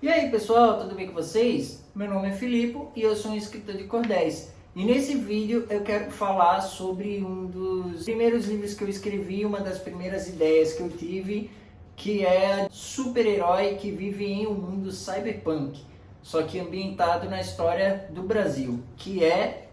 E aí pessoal, tudo bem com vocês? Meu nome é Filipe e eu sou um escritor de cordéis. E nesse vídeo eu quero falar sobre um dos primeiros livros que eu escrevi, uma das primeiras ideias que eu tive, que é super-herói que vive em um mundo cyberpunk, só que ambientado na história do Brasil, que é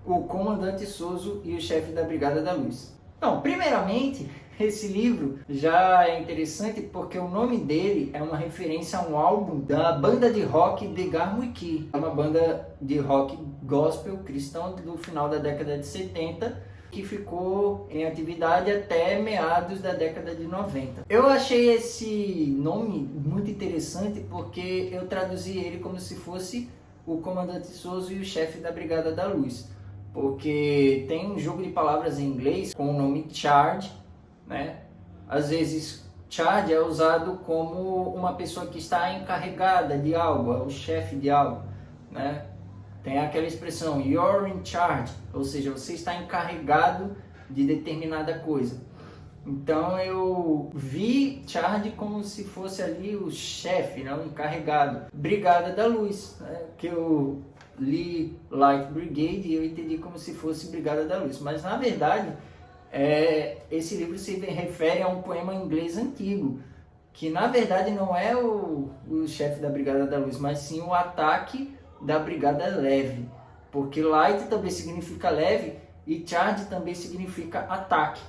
o Comandante Soso e o Chefe da Brigada da Luz. Então, primeiramente, esse livro já é interessante porque o nome dele é uma referência a um álbum da banda de rock The Garmuiki, uma banda de rock gospel cristão do final da década de 70, que ficou em atividade até meados da década de 90. Eu achei esse nome muito interessante porque eu traduzi ele como se fosse o Comandante Soso e o Chefe da Brigada da Luz, porque tem um jogo de palavras em inglês com o nome charge, né? Às vezes charge é usado como uma pessoa que está encarregada de algo, é o chefe de algo, né? Tem aquela expressão you're in charge, ou seja, você está encarregado de determinada coisa. Então eu vi charge como se fosse ali o chefe, né? O encarregado. Brigada da Luz, né? Que eu li Light Brigade e eu entendi como se fosse Brigada da Luz, mas na verdade esse livro se refere a um poema inglês antigo, que na verdade não é o chefe da Brigada da Luz, mas sim o ataque da Brigada Leve, porque light também significa leve e charge também significa ataque,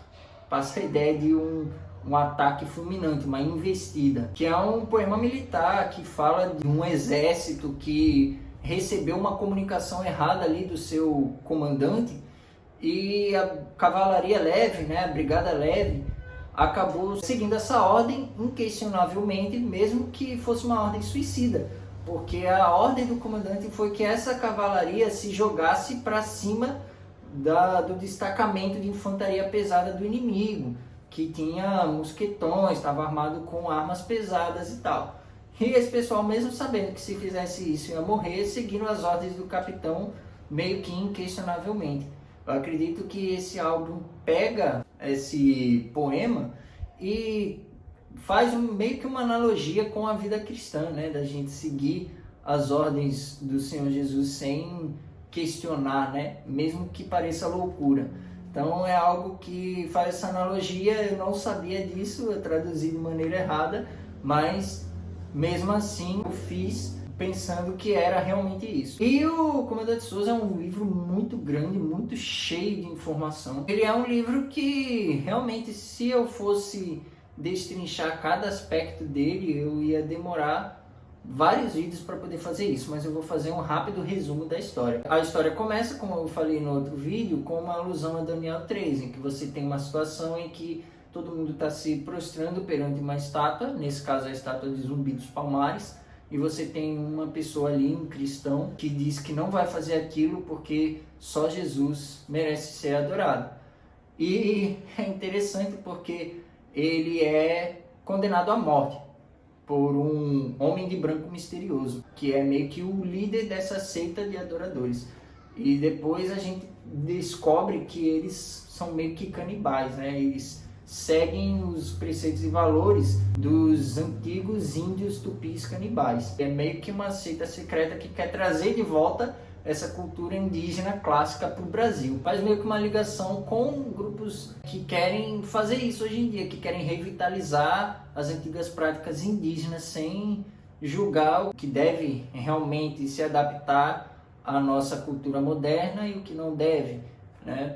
passa a ideia de um ataque fulminante, uma investida, que é um poema militar que fala de um exército que recebeu uma comunicação errada ali do seu comandante e a cavalaria leve, né, a brigada leve, acabou seguindo essa ordem inquestionavelmente, mesmo que fosse uma ordem suicida, porque a ordem do comandante foi que essa cavalaria se jogasse para cima do destacamento de infantaria pesada do inimigo, que tinha mosquetões, estava armado com armas pesadas e tal. E esse pessoal, mesmo sabendo que se fizesse isso ia morrer, seguiram as ordens do capitão meio que inquestionavelmente. Eu acredito que esse álbum pega esse poema e faz meio que uma analogia com a vida cristã, né? Da gente seguir as ordens do Senhor Jesus sem questionar, né? Mesmo que pareça loucura. Então é algo que faz essa analogia. Eu não sabia disso, eu traduzi de maneira errada, mas mesmo assim eu fiz pensando que era realmente isso. E o Comandante Soso é um livro muito grande, muito cheio de informação. Ele é um livro que realmente, se eu fosse destrinchar cada aspecto dele, eu ia demorar vários vídeos para poder fazer isso, mas eu vou fazer um rápido resumo da história. A história começa, como eu falei no outro vídeo, com uma alusão a Daniel 3, em que você tem uma situação em que todo mundo está se prostrando perante uma estátua, nesse caso a estátua de Zumbi dos Palmares, e você tem uma pessoa ali, um cristão, que diz que não vai fazer aquilo porque só Jesus merece ser adorado. E é interessante porque ele é condenado à morte por um homem de branco misterioso, que é meio que o líder dessa seita de adoradores. E depois a gente descobre que eles são meio que canibais, né? Eles seguem os preceitos e valores dos antigos índios tupis canibais. É meio que uma seita secreta que quer trazer de volta essa cultura indígena clássica para o Brasil. Faz meio que uma ligação com grupos que querem fazer isso hoje em dia, que querem revitalizar as antigas práticas indígenas sem julgar o que deve realmente se adaptar à nossa cultura moderna e o que não deve.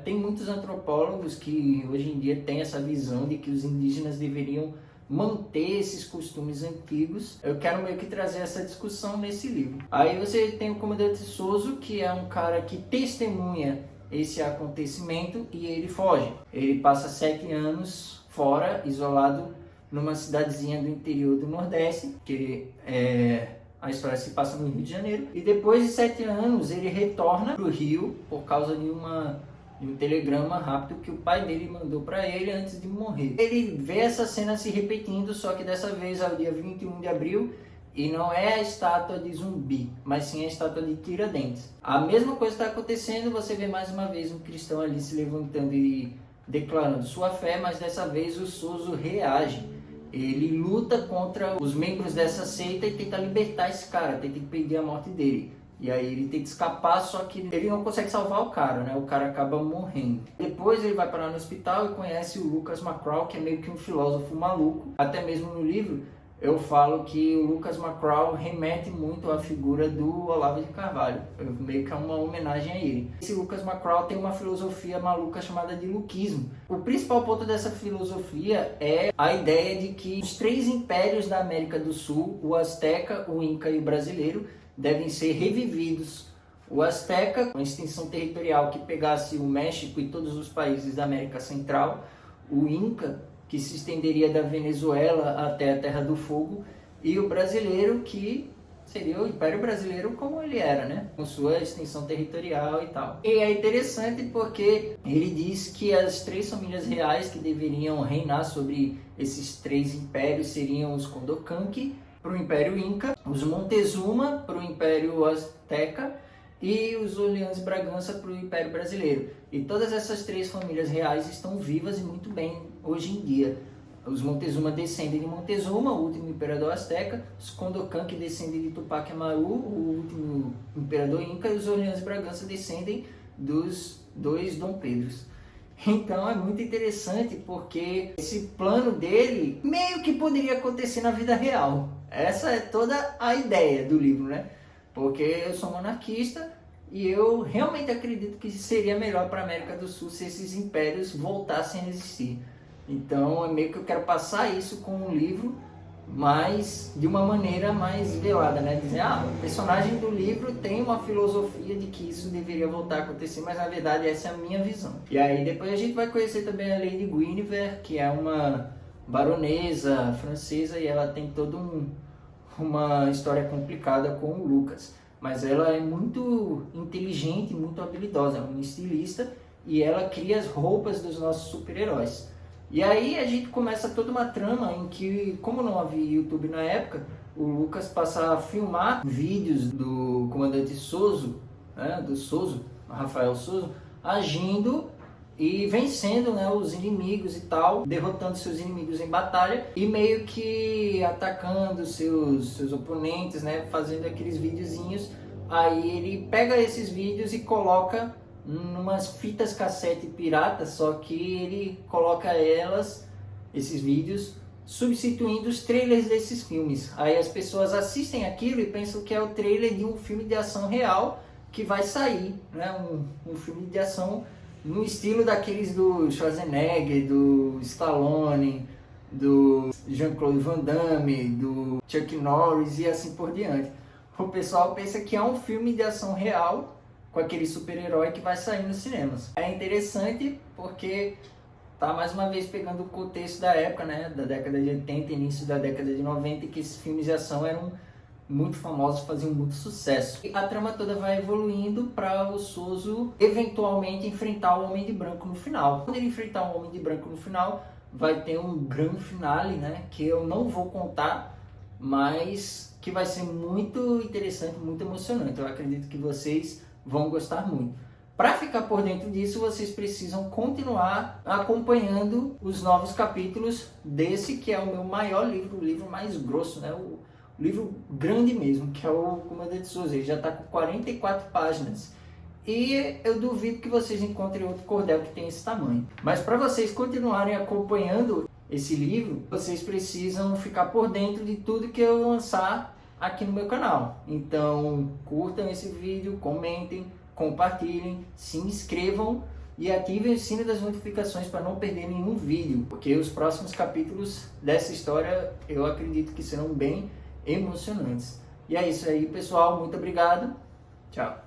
Tem muitos antropólogos que hoje em dia têm essa visão de que os indígenas deveriam manter esses costumes antigos. Eu quero meio que trazer essa discussão nesse livro. Aí você tem o Comandante Soso, que é um cara que testemunha esse acontecimento e ele foge. Ele passa 7 anos fora, isolado numa cidadezinha do interior do Nordeste, que a história se passa no Rio de Janeiro. E depois de 7 anos ele retorna para o Rio por causa de um telegrama rápido que o pai dele mandou para ele antes de morrer. Ele vê essa cena se repetindo, só que dessa vez é o dia 21 de abril e não é a estátua de Zumbi, mas sim a estátua de Tiradentes. A mesma coisa está acontecendo, você vê mais uma vez um cristão ali se levantando e declarando sua fé, mas dessa vez o Soso reage ele luta contra os membros dessa seita e tenta libertar esse cara, tenta impedir a morte dele. E aí ele tenta escapar, só que ele não consegue salvar o cara, né? O cara acaba morrendo. Depois ele vai parar no hospital e conhece o Lucas Macraw, que é meio que um filósofo maluco. Até mesmo no livro eu falo que o Lucas Macraw remete muito à figura do Olavo de Carvalho. Meio que é uma homenagem a ele. Esse Lucas Macraw tem uma filosofia maluca chamada de luquismo. O principal ponto dessa filosofia é a ideia de que os 3 impérios da América do Sul, o Azteca, o Inca e o brasileiro, devem ser revividos. O Azteca, com extensão territorial que pegasse o México e todos os países da América Central. O Inca, que se estenderia da Venezuela até a Terra do Fogo. E o brasileiro, que seria o Império Brasileiro como ele era, né? Com sua extensão territorial e tal. E é interessante porque ele diz que as 3 famílias reais que deveriam reinar sobre esses 3 impérios seriam os Condorcanqui, para o Império Inca, os Montezuma para o Império Azteca e os Orleans e Bragança para o Império Brasileiro. E todas essas 3 famílias reais estão vivas e muito bem hoje em dia. Os Montezuma descendem de Montezuma, o último imperador azteca, os Condorcanqui descendem de Tupac Amaru, o último imperador inca, e os Orleans e Bragança descendem dos 2 Dom Pedros. Então é muito interessante porque esse plano dele meio que poderia acontecer na vida real. Essa é toda a ideia do livro, né? Porque eu sou monarquista e eu realmente acredito que seria melhor para a América do Sul se esses impérios voltassem a existir. Então é meio que eu quero passar isso com um livro, mas de uma maneira mais velada, né? Dizer, o personagem do livro tem uma filosofia de que isso deveria voltar a acontecer, mas na verdade essa é a minha visão. E aí depois a gente vai conhecer também a Lady Guinevere, que é uma baronesa francesa e ela tem toda uma história complicada com o Lucas. Mas ela é muito inteligente, muito habilidosa, é uma estilista e ela cria as roupas dos nossos super-heróis. E aí a gente começa toda uma trama em que, como não havia YouTube na época, o Lucas passa a filmar vídeos do comandante Soso, né, do Soso, Rafael Soso, agindo e vencendo, né, os inimigos e tal, derrotando seus inimigos em batalha e meio que atacando seus oponentes, né, fazendo aqueles videozinhos. Aí ele pega esses vídeos e coloca numas fitas cassete piratas, só que ele coloca esses vídeos, substituindo os trailers desses filmes. Aí as pessoas assistem aquilo e pensam que é o trailer de um filme de ação real que vai sair, né? Um filme de ação no estilo daqueles do Schwarzenegger, do Stallone, do Jean-Claude Van Damme, do Chuck Norris e assim por diante. O pessoal pensa que é um filme de ação real com aquele super-herói que vai sair nos cinemas. É interessante porque tá mais uma vez pegando o contexto da época, né, da década de 80, início da década de 90, que esses filmes de ação eram muito famosos, faziam muito sucesso. E a trama toda vai evoluindo para o Soso eventualmente enfrentar o Homem de Branco no final. Quando ele enfrentar o Homem de Branco no final, vai ter um grande finale, né, que eu não vou contar, mas que vai ser muito interessante, muito emocionante. Eu acredito que vocês vão gostar muito. Para ficar por dentro disso, vocês precisam continuar acompanhando os novos capítulos desse que é o meu maior livro, o livro mais grosso, né? O livro grande mesmo, que é o Comandante Soso. Ele já está com 44 páginas. E eu duvido que vocês encontrem outro cordel que tenha esse tamanho. Mas para vocês continuarem acompanhando esse livro, vocês precisam ficar por dentro de tudo que eu lançar aqui no meu canal. Então curtam esse vídeo, comentem, compartilhem, se inscrevam e ativem o sino das notificações para não perder nenhum vídeo, porque os próximos capítulos dessa história eu acredito que serão bem emocionantes. E é isso aí, pessoal, muito obrigado, tchau.